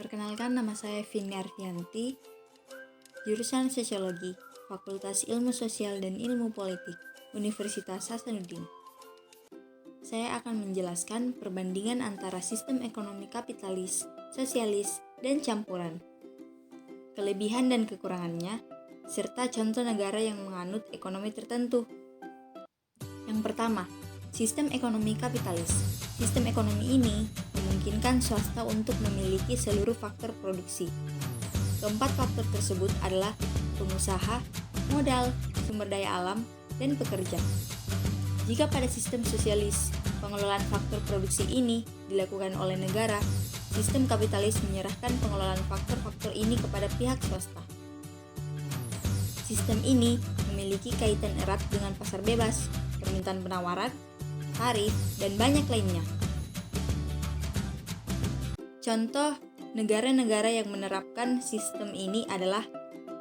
Perkenalkan, nama saya Vini Arfianti, jurusan Sosiologi, Fakultas Ilmu Sosial dan Ilmu Politik, Universitas Hasanuddin. Saya akan menjelaskan perbandingan antara sistem ekonomi kapitalis, sosialis, dan campuran, kelebihan dan kekurangannya, serta contoh negara yang menganut ekonomi tertentu. Yang pertama, sistem ekonomi kapitalis. Sistem ekonomi ini memungkinkan swasta untuk memiliki seluruh faktor produksi. Keempat faktor tersebut adalah pengusaha, modal, sumber daya alam, dan pekerja. Jika pada sistem sosialis, pengelolaan faktor produksi ini dilakukan oleh negara, sistem kapitalis menyerahkan pengelolaan faktor-faktor ini kepada pihak swasta. Sistem ini memiliki kaitan erat dengan pasar bebas, permintaan penawaran, tarif, dan banyak lainnya. Contoh negara-negara yang menerapkan sistem ini adalah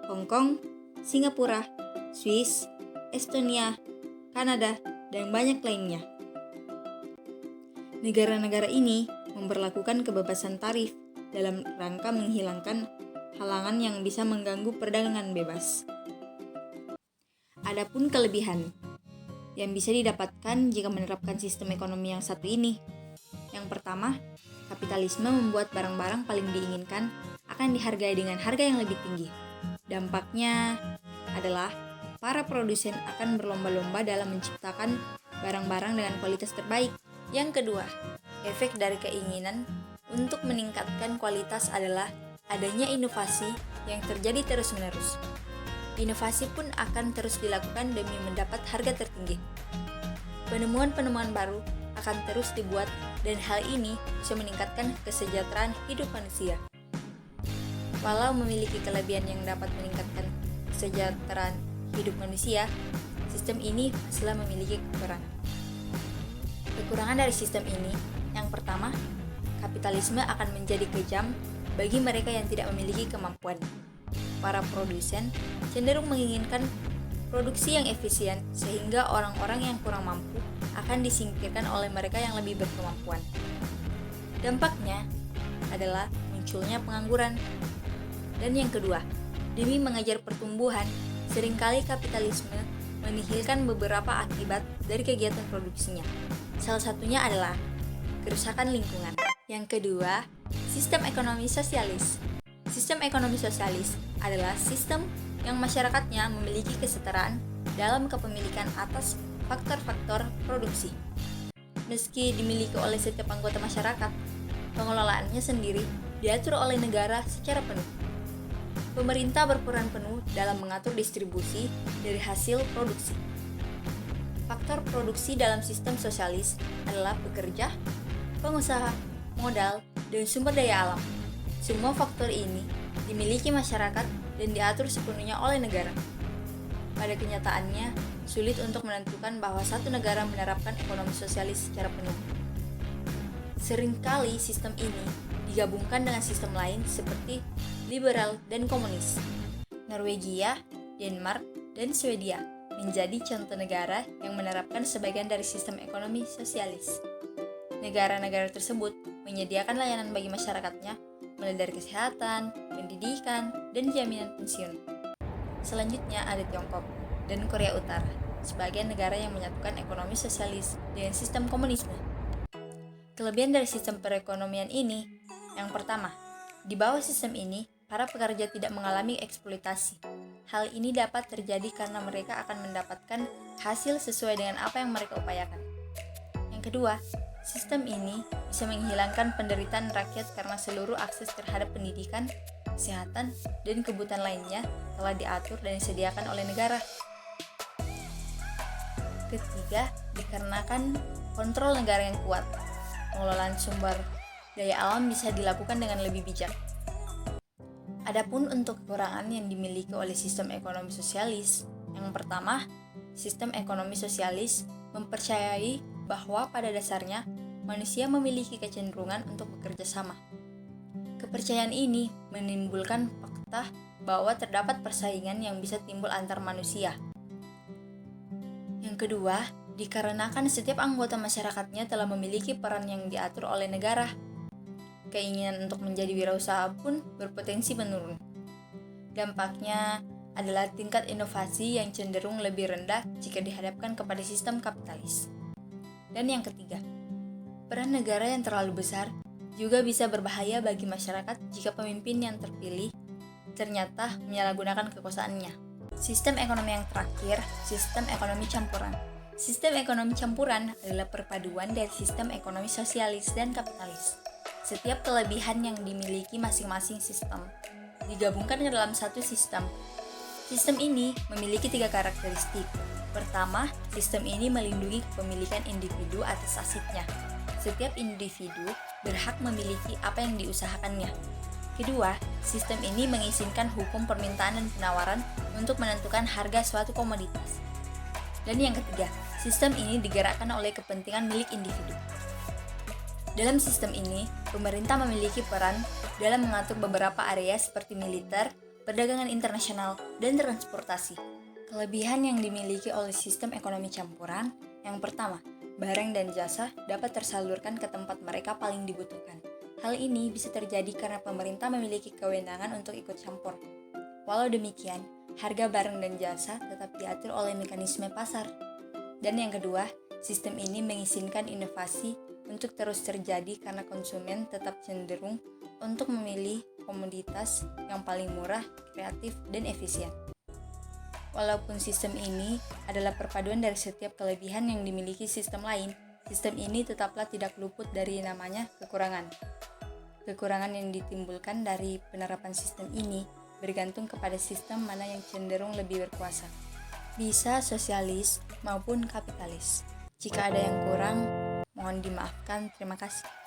Hong Kong, Singapura, Swiss, Estonia, Kanada, dan banyak lainnya. Negara-negara ini memberlakukan kebebasan tarif dalam rangka menghilangkan halangan yang bisa mengganggu perdagangan bebas. Adapun kelebihan yang bisa didapatkan jika menerapkan sistem ekonomi yang satu ini. Yang pertama, kapitalisme membuat barang-barang paling diinginkan akan dihargai dengan harga yang lebih tinggi. Dampaknya adalah para produsen akan berlomba-lomba dalam menciptakan barang-barang dengan kualitas terbaik. Yang kedua, efek dari keinginan untuk meningkatkan kualitas adalah adanya inovasi yang terjadi terus-menerus. Inovasi pun akan terus dilakukan demi mendapat harga tertinggi. Penemuan-penemuan baru akan terus dibuat dan hal ini bisa meningkatkan kesejahteraan hidup manusia. Walau memiliki kelebihan yang dapat meningkatkan kesejahteraan hidup manusia, sistem ini pastilah memiliki kekurangan. Kekurangan dari sistem ini, yang pertama, kapitalisme akan menjadi kejam bagi mereka yang tidak memiliki kemampuan. Para produsen cenderung menginginkan produksi yang efisien sehingga orang-orang yang kurang mampu akan disingkirkan oleh mereka yang lebih berkemampuan. Dampaknya adalah munculnya pengangguran. Dan yang kedua, demi mengejar pertumbuhan, seringkali kapitalisme menihilkan beberapa akibat dari kegiatan produksinya. Salah satunya adalah kerusakan lingkungan. Yang kedua, sistem ekonomi sosialis. Sistem ekonomi sosialis adalah sistem yang masyarakatnya memiliki kesetaraan dalam kepemilikan atas faktor-faktor produksi. Meski dimiliki oleh setiap anggota masyarakat, pengelolaannya sendiri diatur oleh negara secara penuh. Pemerintah berperan penuh dalam mengatur distribusi dari hasil produksi. Faktor produksi dalam sistem sosialis adalah pekerja, pengusaha, modal, dan sumber daya alam. Semua faktor ini dimiliki masyarakat dan diatur sepenuhnya oleh negara. Pada kenyataannya, sulit untuk menentukan bahwa satu negara menerapkan ekonomi sosialis secara penuh. Seringkali sistem ini digabungkan dengan sistem lain seperti liberal dan komunis. Norwegia, Denmark, dan Swedia menjadi contoh negara yang menerapkan sebagian dari sistem ekonomi sosialis. Negara-negara tersebut menyediakan layanan bagi masyarakatnya mulai dari kesehatan, pendidikan, dan jaminan pensiun. Selanjutnya ada Tiongkok dan Korea Utara, sebagai negara yang menyatukan ekonomi sosialis dengan sistem komunisme. Kelebihan dari sistem perekonomian ini, yang pertama, di bawah sistem ini, para pekerja tidak mengalami eksploitasi. Hal ini dapat terjadi karena mereka akan mendapatkan hasil sesuai dengan apa yang mereka upayakan. Yang kedua, sistem ini bisa menghilangkan penderitaan rakyat karena seluruh akses terhadap pendidikan, kesehatan, dan kebutuhan lainnya telah diatur dan disediakan oleh negara. Ketiga, dikarenakan kontrol negara yang kuat, pengelolaan sumber daya alam bisa dilakukan dengan lebih bijak. Adapun untuk kekurangan yang dimiliki oleh sistem ekonomi sosialis, yang pertama, sistem ekonomi sosialis mempercayai bahwa pada dasarnya manusia memiliki kecenderungan untuk bekerja sama. Kepercayaan ini menimbulkan fakta bahwa terdapat persaingan yang bisa timbul antar manusia. Yang kedua, dikarenakan setiap anggota masyarakatnya telah memiliki peran yang diatur oleh negara. keinginan untuk menjadi wirausaha pun berpotensi menurun. Dampaknya adalah tingkat inovasi yang cenderung lebih rendah jika dihadapkan kepada sistem kapitalis. Dan yang ketiga, peran negara yang terlalu besar juga bisa berbahaya bagi masyarakat jika pemimpin yang terpilih ternyata menyalahgunakan kekuasaannya. Sistem ekonomi yang terakhir, sistem ekonomi campuran. Sistem ekonomi campuran adalah perpaduan dari sistem ekonomi sosialis dan kapitalis. Setiap kelebihan yang dimiliki masing-masing sistem digabungkan ke dalam satu sistem. Sistem ini memiliki 3 karakteristik. Pertama, sistem ini melindungi kepemilikan individu atas asetnya. Setiap individu berhak memiliki apa yang diusahakannya. Kedua, sistem ini mengizinkan hukum permintaan dan penawaran untuk menentukan harga suatu komoditas. Dan yang ketiga, sistem ini digerakkan oleh kepentingan milik individu. Dalam sistem ini, pemerintah memiliki peran dalam mengatur beberapa area seperti militer, perdagangan internasional, dan transportasi. Kelebihan yang dimiliki oleh sistem ekonomi campuran, yang pertama, barang dan jasa dapat tersalurkan ke tempat mereka paling dibutuhkan. Hal ini bisa terjadi karena pemerintah memiliki kewenangan untuk ikut campur. Walau demikian, harga barang dan jasa tetap diatur oleh mekanisme pasar. Dan yang kedua, sistem ini mengizinkan inovasi untuk terus terjadi karena konsumen tetap cenderung untuk memilih komoditas yang paling murah, kreatif, dan efisien. Walaupun sistem ini adalah perpaduan dari setiap kelebihan yang dimiliki sistem lain, sistem ini tetaplah tidak luput dari namanya kekurangan. Kekurangan yang ditimbulkan dari penerapan sistem ini bergantung kepada sistem mana yang cenderung lebih berkuasa, bisa sosialis maupun kapitalis. Jika ada yang kurang, mohon dimaafkan. Terima kasih.